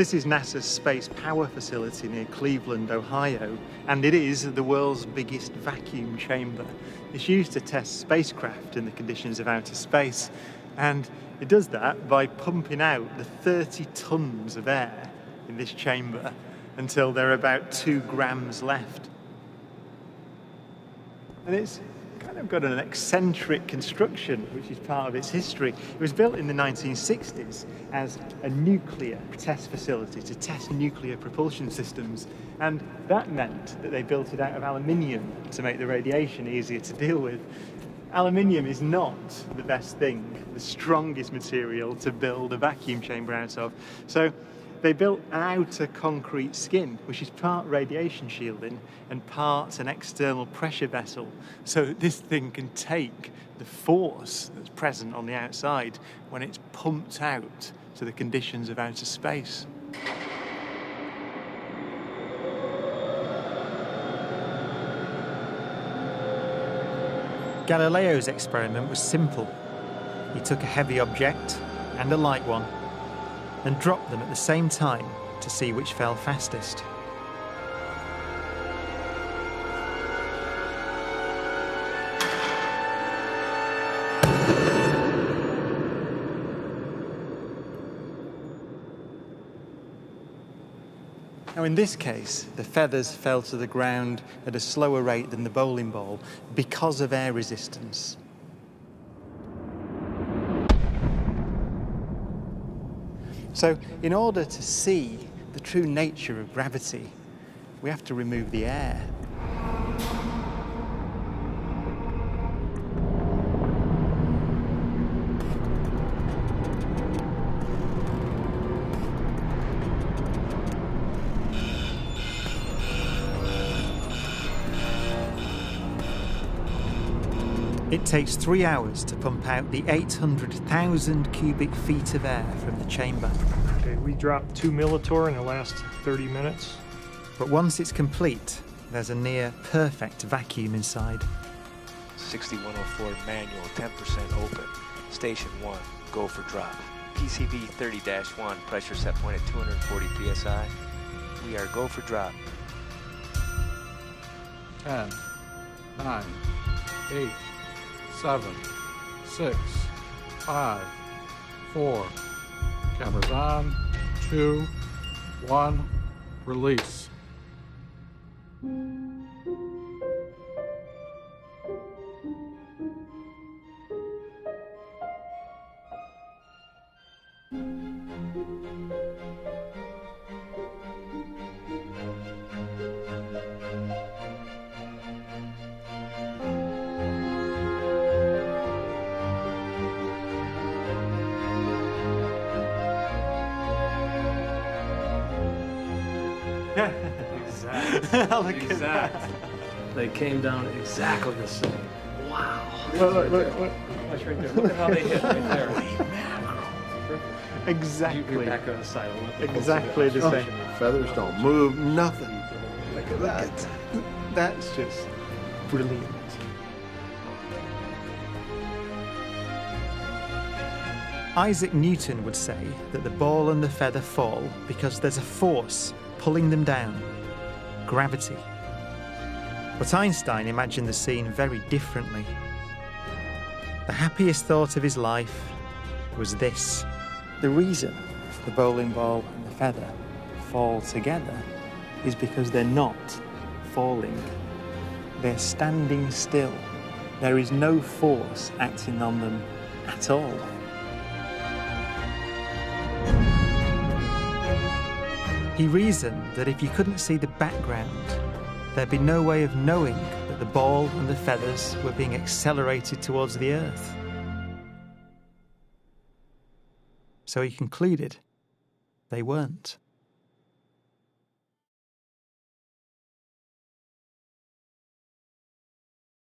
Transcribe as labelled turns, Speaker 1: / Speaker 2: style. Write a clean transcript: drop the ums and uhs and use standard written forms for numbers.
Speaker 1: This is NASA's Space Power Facility near Cleveland, Ohio, and it is the world's biggest vacuum chamber. It's used to test spacecraft in the conditions of outer space, and it does that by pumping out the 30 tons of air in this chamber until there are about 2 grams left. And it's kind of got an eccentric construction, which is part of its history. It was built in the 1960s as a nuclear test facility to test nuclear propulsion systems, and that meant that they built it out of aluminium to make the radiation easier to deal with. Aluminium is not the best thing, the strongest material to build a vacuum chamber out of. So they built an outer concrete skin, which is part radiation shielding and part an external pressure vessel, so that this thing can take the force that's present on the outside when it's pumped out to the conditions of outer space. Galileo's experiment was simple. He took a heavy object and a light one and dropped them at the same time to see which fell fastest. Now in this case, the feathers fell to the ground at a slower rate than the bowling ball because of air resistance. So in order to see the true nature of gravity, we have to remove the air. It takes 3 hours to pump out the 800,000 cubic feet of air from the chamber.
Speaker 2: Okay, we dropped 2 millitorr in the last 30 minutes.
Speaker 1: But once it's complete, there's a near perfect vacuum inside.
Speaker 3: 6104 manual, 10% open. Station 1, go for drop. PCV 30-1, pressure set point at 240 psi. We are go for drop.
Speaker 4: 10, 9, 8, 7, 6, 5, 4. Cameras on. 2, 1. Release.
Speaker 5: Exact. They came down exactly the same. Wow.
Speaker 1: Look.
Speaker 5: Watch right there. Look at how they hit right there.
Speaker 1: Exactly.
Speaker 5: You're back on the side.
Speaker 1: Exactly the same.
Speaker 6: Feathers don't move, nothing.
Speaker 1: Look at that. That's just brilliant. Isaac Newton would say that the ball and the feather fall because there's a force pulling them down. Gravity. But Einstein imagined the scene very differently. The happiest thought of his life was this. The reason the bowling ball and the feather fall together is because they're not falling. They're standing still. There is no force acting on them at all. He reasoned that if you couldn't see the background, there'd be no way of knowing that the ball and the feathers were being accelerated towards the Earth. So he concluded they weren't.